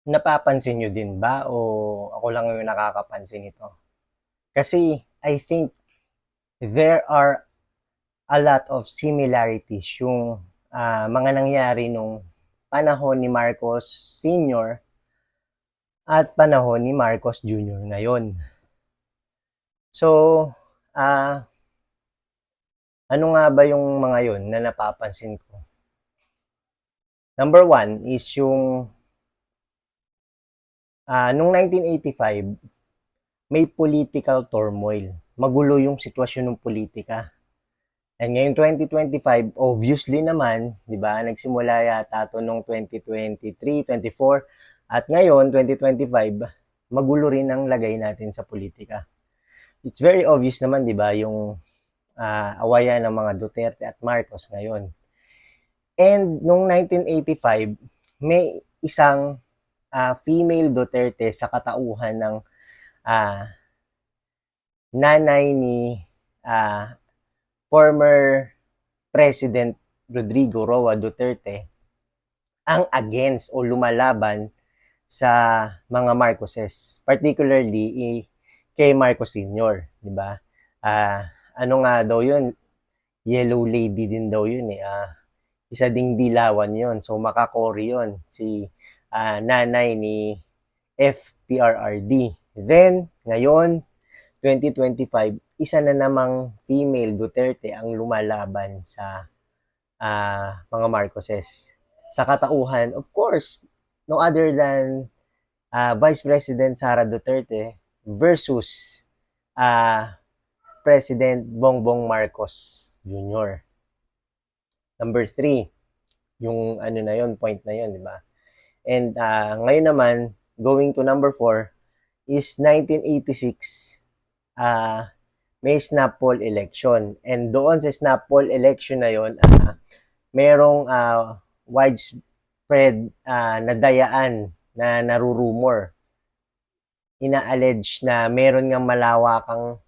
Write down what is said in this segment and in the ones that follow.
Napapansin niyo din ba o ako lang yung nakakapansin ito? Kasi I think there are a lot of similarities yung mga nangyari nung panahon ni Marcos Sr. at panahon ni Marcos Jr. ngayon. So, ah ano nga ba yung mga yon na napapansin ko? Number one is yung nung 1985, may political turmoil. Magulo yung sitwasyon ng politika. And ngayong 2025, obviously naman, 'di ba? Nagsimula yata 'to nung 2023, 24 at ngayon 2025, magulo rin ang lagay natin sa politika. It's very obvious naman, 'di ba, yung awayan ng mga Duterte at Marcos ngayon. And nung 1985, may isang female Duterte sa katauhan ng ah, nanay ni former President Rodrigo Roa Duterte ang against o lumalaban sa mga Marcoses, particularly kay Marcos Sr., 'di ba? Ano nga daw 'yun? Yellow lady din daw 'yun eh. Isa ding dilawan 'yun. So makakori 'yun si nanay ni FPRRD. Then ngayon 2025, isa na namang female Duterte ang lumalaban sa mga Marcoses. Sa katauhan, of course, no other than Vice President Sara Duterte versus uh, President Bongbong Marcos Jr. Number three, yung ano na yon, point na yon, di ba? And ngayon naman, going to number four, is 1986, may snap poll election. And doon sa snap poll election na yon, merong widespread na dayaan na narurumor. Ina-allege na meron ngang malawakang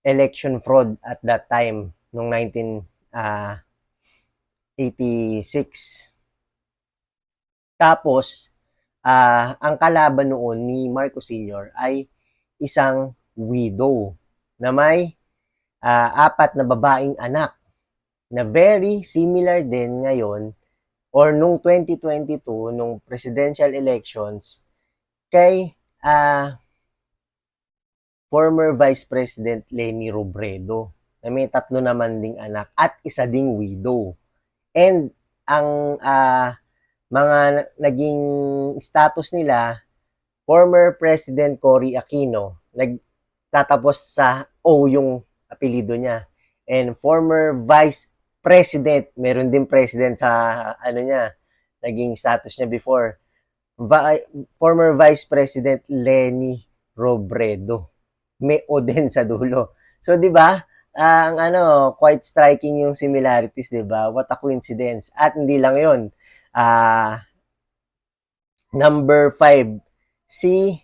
election fraud at that time, noong 1986. Tapos, ang kalaban noon ni Marcos Sr. ay isang widow na may apat na babaeng anak na very similar din ngayon or nung 2022, nung presidential elections, kay former Vice President Leni Robredo na may tatlo naman ding anak at isa ding widow. And ang mga naging status nila, former President Cory Aquino, nagtatapos sa O yung apelido niya. And former Vice President, meron din president sa ano niya, naging status niya before. Former Vice President Leni Robredo. May O din sa dulo. So, di ba? Ang quite striking yung similarities, di ba? What a coincidence. At hindi lang yun. Number 5, si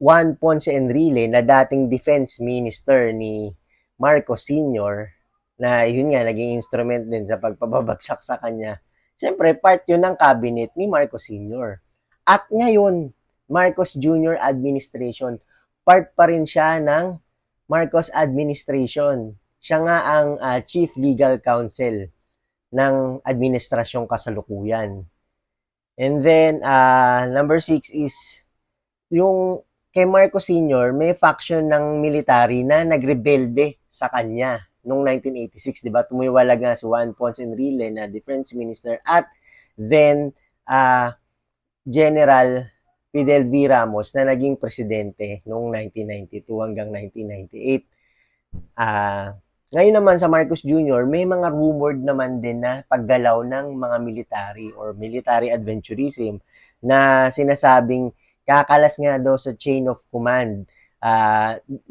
Juan Ponce Enrile na dating defense minister ni Marcos Sr., na yun nga, naging instrument din sa pagpababagsak sa kanya. Siyempre, part yun ng cabinet ni Marcos Sr. At ngayon, Marcos Jr. administration, part pa rin siya ng Marcos administration. Siya nga ang chief legal counsel ng administrasyong kasalukuyan. And then, number 6 is, yung kay Marcos Sr., may faction ng military na nagrebelde sa kanya noong 1986, di ba? Tumiwalag nga si Juan Ponce Enrile na defense minister at then General Fidel V. Ramos na naging presidente noong 1992 hanggang 1998. Ngayon naman sa Marcos Jr., may mga rumored naman din na paggalaw ng mga military or military adventurism na sinasabing kakalas nga daw sa chain of command,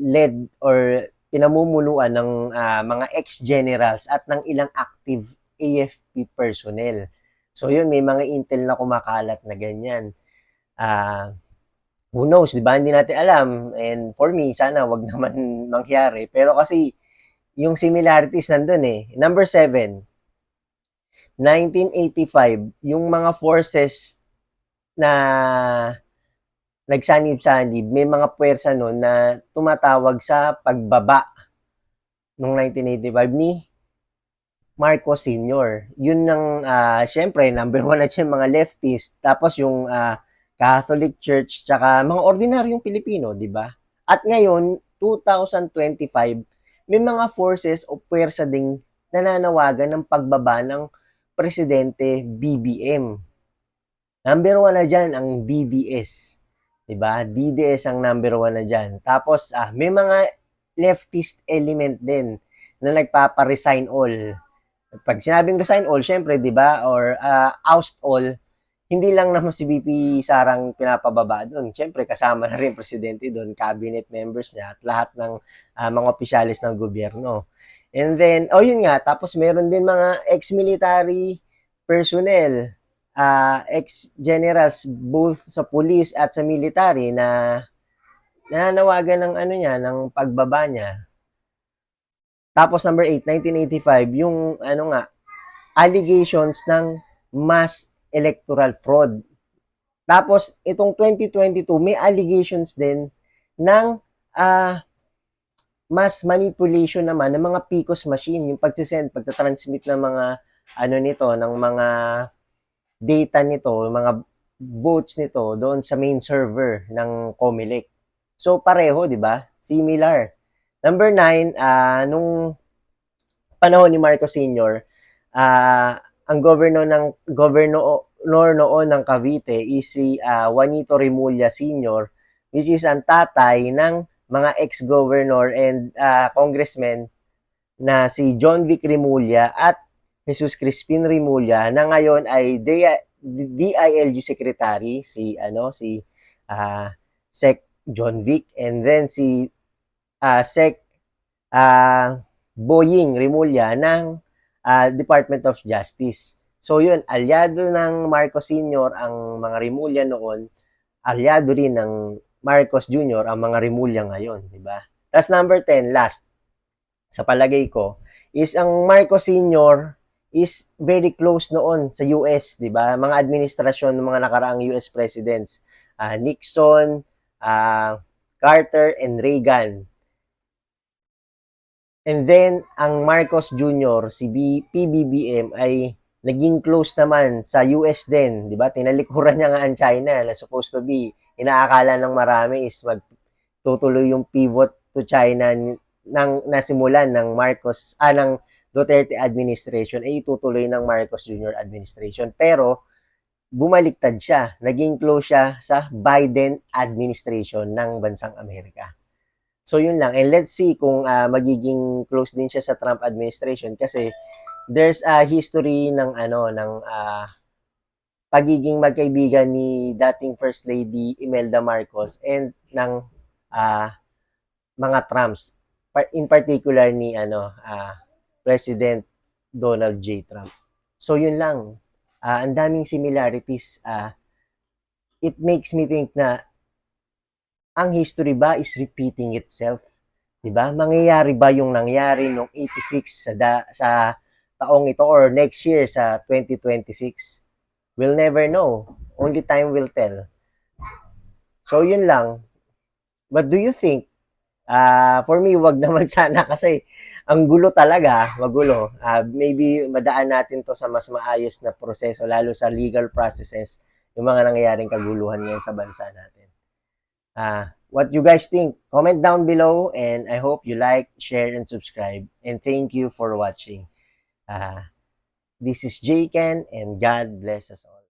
led or pinamumunuan ng mga ex-generals at ng ilang active AFP personnel. So yun, may mga intel na kumakalat na ganyan. Who knows, di ba? Hindi natin alam. And for me, sana wag naman mangyari. Pero kasi, yung similarities nandun eh. Number 7, 1985, yung mga forces na nagsanib-sanib, may mga puwersa nun na tumatawag sa pagbaba noong 1985 ni Marcos Sr. Yun ang, syempre, number one na dyan mga leftist. Tapos yung Catholic Church, tsaka mga ordinaryong Pilipino, di ba? At ngayon, 2025, may mga forces o puwersa ding nananawagan ng pagbaba ng Presidente BBM. Number one na dyan ang DDS. Diba? DDS ang number one na dyan. Tapos, may mga leftist element din na nagpapa-resign all. Pag sinabing resign all, syempre, di ba? Or oust all, hindi lang naman si VP Sarang pinapababa doon. Syempre, kasama na rin presidente doon, cabinet members niya, at lahat ng mga opisyalis ng gobyerno. And then, yun nga, tapos meron din mga ex-military personnel, ex-generals, both sa police at sa military na nananawagan ng ng pagbaba niya. Tapos number 8, 1985, yung allegations ng mass electoral fraud. Tapos itong 2022, may allegations din ng mass manipulation naman ng mga PCOS machine, yung pagtatransmit ng mga ng mga data nito, mga votes nito doon sa main server ng COMELEC. So pareho, 'di ba? Similar. Number 9, nung panahon ni Marcos Sr., ang governor noon ng Cavite is si Juanito Remulla Sr., which is ang tatay ng mga ex-governor and congressmen na si John Vic Remulla at Jesus Crispin Remulla, na ngayon ay DILG secretary, si Sec John Vic, and then si Sec Boying Remulla ng Department of Justice. So yun, alyado ng Marcos Sr. ang mga Remulla noon, alyado rin ng Marcos Jr. ang mga Remulla ngayon, di ba? Tapos number 10, last, sa palagay ko, is ang Marcos Sr. is very close noon sa US, di ba? Mga administrasyon ng mga nakaraang US presidents, Nixon, Carter, and Reagan. And then, ang Marcos Jr., si PBBM, ay naging close naman sa US din, di ba? Tinalikuran niya nga ang China na supposed to be, inaakala ng marami is magtutuloy yung pivot to China nang nasimulan ng ng Duterte administration ay itutuloy ng Marcos Jr. administration. Pero bumaliktad siya. Naging close siya sa Biden administration ng bansang Amerika. So yun lang. And let's see kung magiging close din siya sa Trump administration kasi there's a history ng pagiging magkaibigan ni dating First Lady Imelda Marcos and ng mga Trumps, in particular ni President Donald J. Trump. So yun lang. Ang daming similarities. It makes me think na ang history ba is repeating itself? Diba? Mangyayari ba yung nangyari noong 86 sa taong ito or next year sa 2026? We'll never know. Only time will tell. So yun lang. What do you think? For me, wag naman sana kasi ang gulo talaga, magulo. Maybe madaan natin to sa mas maayos na proseso, lalo sa legal processes, yung mga nangyayaring kaguluhan ngayon sa bansa natin. What you guys think? Comment down below, and I hope you like, share, and subscribe. And thank you for watching. This is Jken, and God bless us all.